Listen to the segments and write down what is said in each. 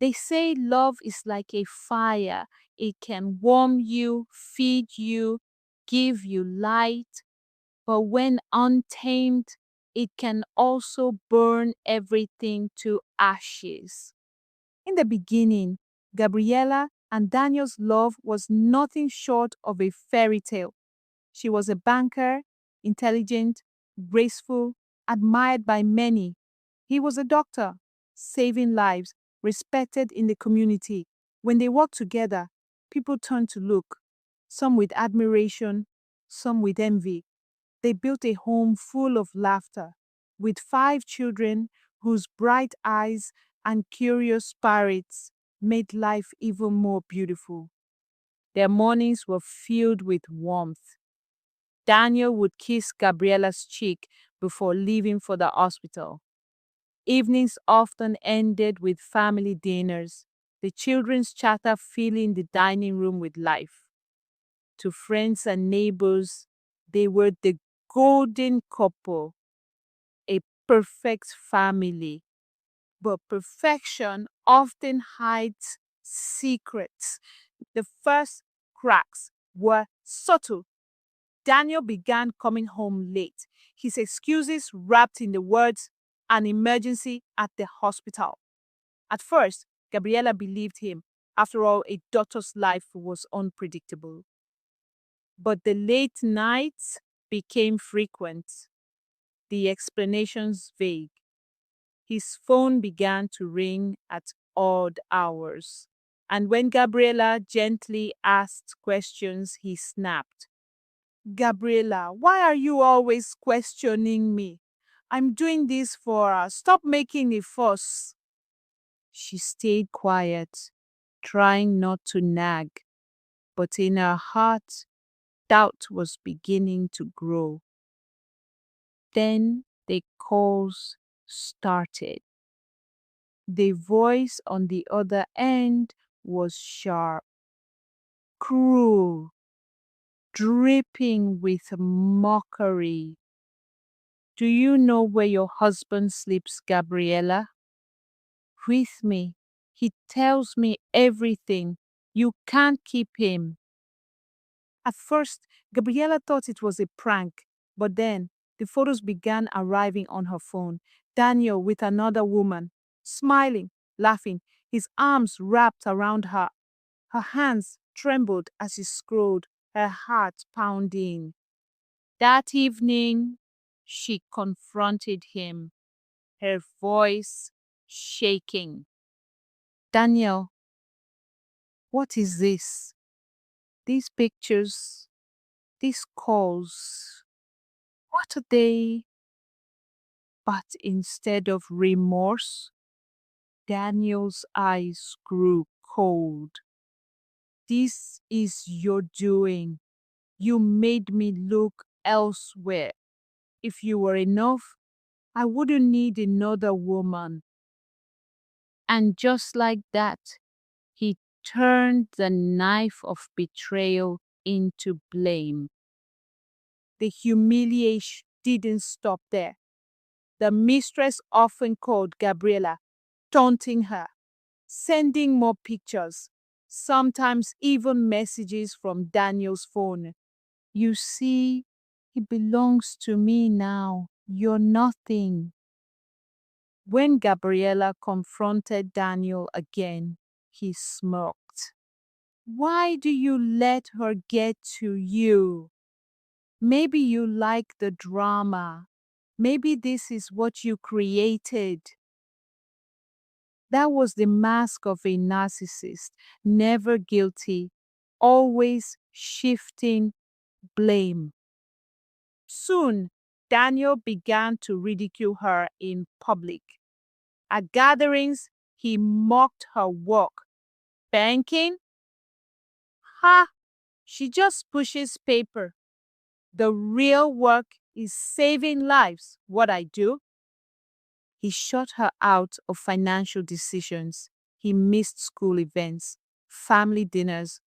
They say love is like a fire. It can warm you, feed you, give you light, but when untamed, it can also burn everything to ashes. In the beginning, Gabriella and Daniel's love was nothing short of a fairy tale. She was a banker, intelligent, graceful, admired by many. He was a doctor, saving lives, respected in the community. When they worked together, people turned to look, some with admiration, some with envy. They built a home full of laughter, with 5 children whose bright eyes and curious spirits made life even more beautiful. Their mornings were filled with warmth. Daniel would kiss Gabriella's cheek before leaving for the hospital. Evenings often ended with family dinners, the children's chatter filling the dining room with life. To friends and neighbors, they were the golden couple, a perfect family. But perfection often hides secrets. The first cracks were subtle. Daniel began coming home late, his excuses wrapped in the words, an emergency at the hospital. At first, Gabriella believed him. After all, a daughter's life was unpredictable. But the late nights became frequent, the explanations vague. His phone began to ring at odd hours. And when Gabriella gently asked questions, he snapped. Gabriella, why are you always questioning me? I'm doing this for us. Stop making a fuss. She stayed quiet, trying not to nag, but in her heart, doubt was beginning to grow. Then the calls started. The voice on the other end was sharp, cruel, dripping with mockery. Do you know where your husband sleeps, Gabriella? With me. He tells me everything. You can't keep him. At first, Gabriella thought it was a prank, but then the photos began arriving on her phone. Daniel with another woman, smiling, laughing, his arms wrapped around her. Her hands trembled as she scrolled, her heart pounding. That evening, she confronted him, her voice shaking. Daniel, what is this? These pictures, these calls, what are they? But instead of remorse, Daniel's eyes grew cold. This is your doing. You made me look elsewhere. If you were enough, I wouldn't need another woman. And just like that, he turned the knife of betrayal into blame. The humiliation didn't stop there. The mistress often called Gabriella, taunting her, sending more pictures, sometimes even messages from Daniel's phone. You see, he belongs to me now. You're nothing. When Gabriella confronted Daniel again, he smirked. Why do you let her get to you? Maybe you like the drama. Maybe this is what you created. That was the mask of a narcissist, never guilty, always shifting blame. Soon, Daniel began to ridicule her in public. At gatherings, he mocked her work. Banking? Ha! She just pushes paper. The real work is saving lives, what I do. He shut her out of financial decisions. He missed school events, family dinners,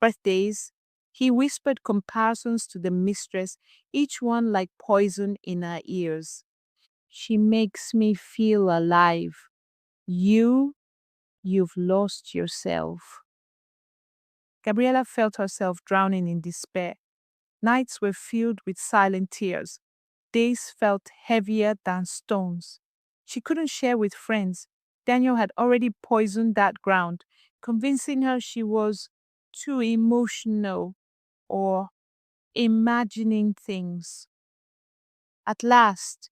birthdays. He whispered comparisons to the mistress, each one like poison in her ears. She makes me feel alive. You? you've lost yourself. Gabriella felt herself drowning in despair. Nights were filled with silent tears. Days felt heavier than stones. She couldn't share with friends. Daniel had already poisoned that ground, convincing her she was too emotional or imagining things. At last,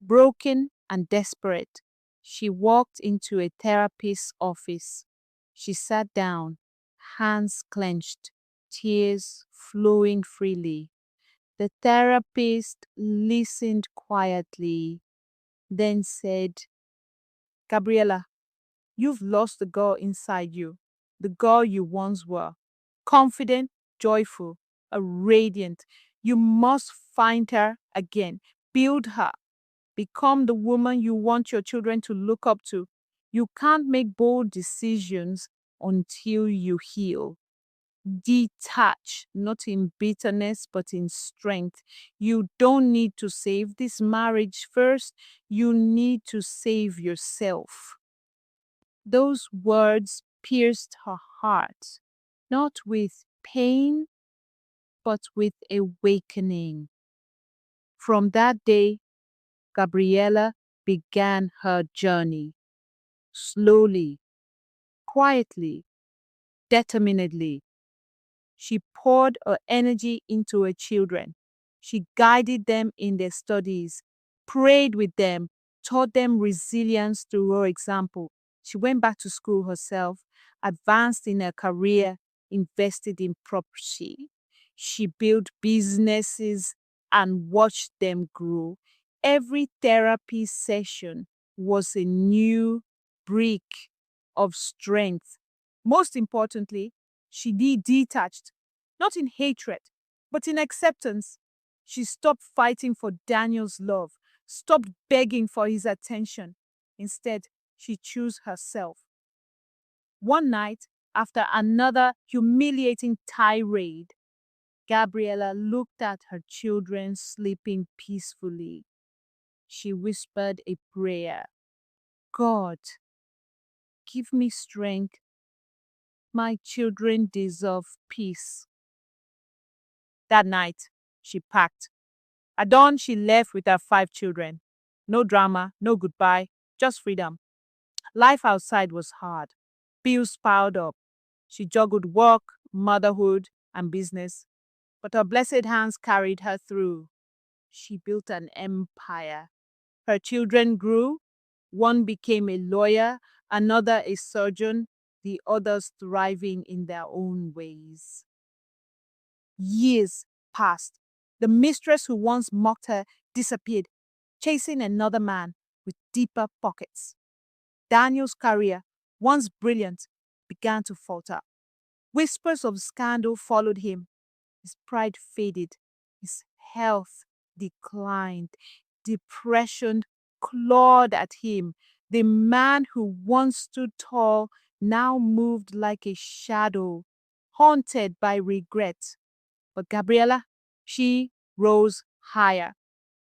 broken and desperate, she walked into a therapist's office. She sat down, hands clenched, tears flowing freely. The therapist listened quietly, then said, Gabriella, you've lost the girl inside you, the girl you once were. Confident, joyful, radiant. You must find her again, build her, become the woman you want your children to look up to. You can't make bold decisions until you heal. Detach, not in bitterness, but in strength. You don't need to save this marriage first. You need to save yourself. Those words pierced her heart, not with pain, but with awakening. From that day, Gabriella began her journey. Slowly, quietly, determinedly. She poured her energy into her children. She guided them in their studies, prayed with them, taught them resilience through her example. She went back to school herself, advanced in her career, invested in property. She built businesses and watched them grow. Every therapy session was a new brick of strength. Most importantly, she detached, not in hatred, but in acceptance. She stopped fighting for Daniel's love, stopped begging for his attention. Instead, she chose herself. One night, after another humiliating tirade, Gabriella looked at her children sleeping peacefully. She whispered a prayer. God, give me strength. My children deserve peace. That night, she packed. At dawn, she left with her 5 children. No drama, no goodbye, just freedom. Life outside was hard. Bills piled up. She juggled work, motherhood, and business. But her blessed hands carried her through. She built an empire. Her children grew. One became a lawyer, another a surgeon, the others thriving in their own ways. Years passed. The mistress who once mocked her disappeared, chasing another man with deeper pockets. Daniel's career, once brilliant, began to falter. Whispers of scandal followed him. His pride faded. His health declined. Depression clawed at him. The man who once stood tall now moved like a shadow, haunted by regret. But Gabriella, she rose higher.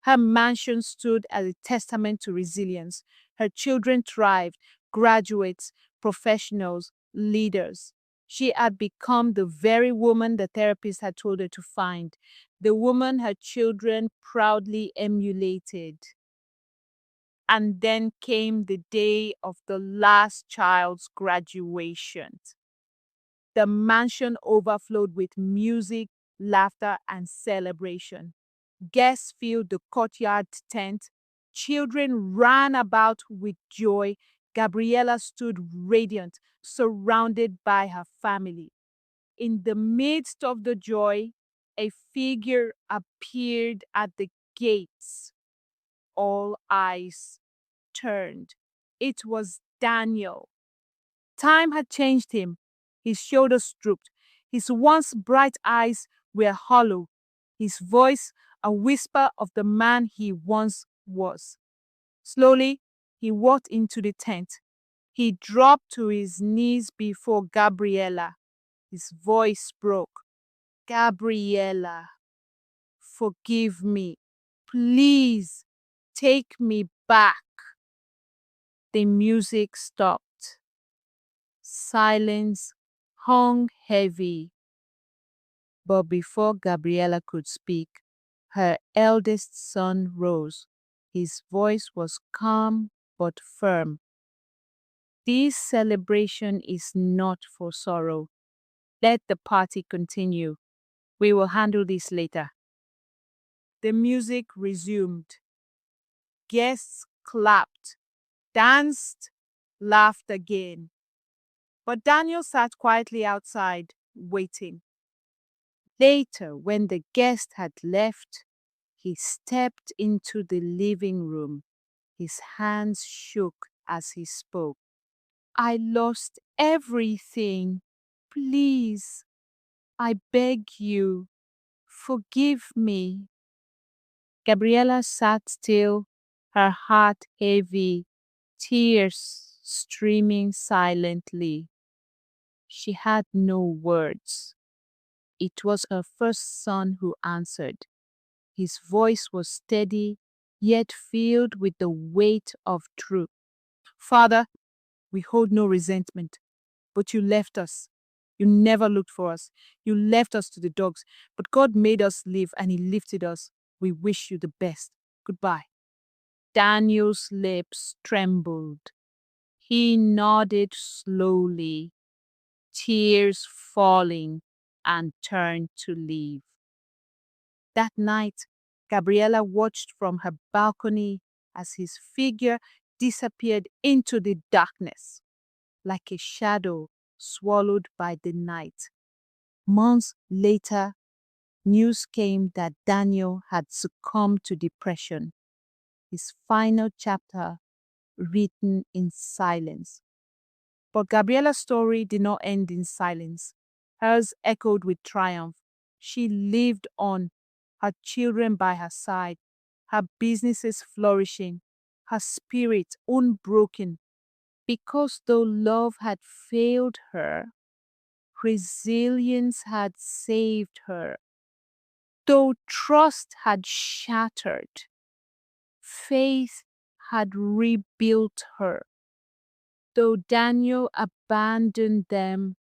Her mansion stood as a testament to resilience. Her children thrived, graduates, professionals, leaders. She had become the very woman the therapist had told her to find, the woman her children proudly emulated. And then came the day of the last child's graduation. The mansion overflowed with music, laughter, and celebration. Guests filled the courtyard tent. Children ran about with joy. Gabriella stood radiant, surrounded by her family. In the midst of the joy, a figure appeared at the gates. All eyes turned. It was Daniel. Time had changed him. His shoulders drooped. His once bright eyes were hollow. His voice a whisper of the man he once was. Slowly, he walked into the tent. He dropped to his knees before Gabriella. His voice broke. Gabriella, forgive me. Please take me back. The music stopped. silence hung heavy. But before Gabriella could speak, her eldest son rose. His voice was calm but firm. This celebration is not for sorrow. Let the party continue. We will handle this later. The music resumed. Guests clapped, danced, laughed again. But Daniel sat quietly outside, waiting. Later, when the guest had left, he stepped into the living room. His hands shook as he spoke. I lost everything. Please, I beg you, forgive me. Gabriella sat still, her heart heavy, tears streaming silently. She had no words. It was her first son who answered. His voice was steady, yet filled with the weight of truth. Father, we hold no resentment, but you left us. You never looked for us. You left us to the dogs, but God made us live and He lifted us. We wish you the best. Goodbye. Daniel's lips trembled. He nodded slowly, tears falling, and turned to leave. That night, Gabriella watched from her balcony as his figure disappeared into the darkness, like a shadow swallowed by the night. Months later, news came that Daniel had succumbed to depression, his final chapter written in silence. But Gabriella's story did not end in silence. Hers echoed with triumph. She lived on, her children by her side, her businesses flourishing, her spirit unbroken. Because though love had failed her, resilience had saved her. Though trust had shattered, faith had rebuilt her. Though Daniel abandoned them,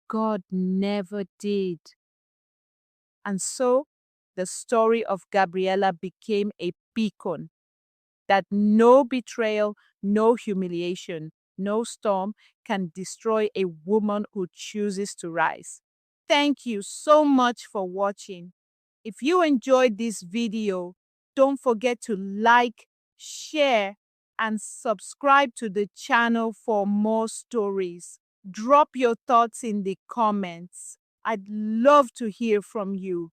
God never did. And so, the story of Gabriella became a beacon that no betrayal, no humiliation, no storm can destroy a woman who chooses to rise. Thank you so much for watching. If you enjoyed this video, don't forget to like, share, and subscribe to the channel for more stories. Drop your thoughts in the comments. I'd love to hear from you.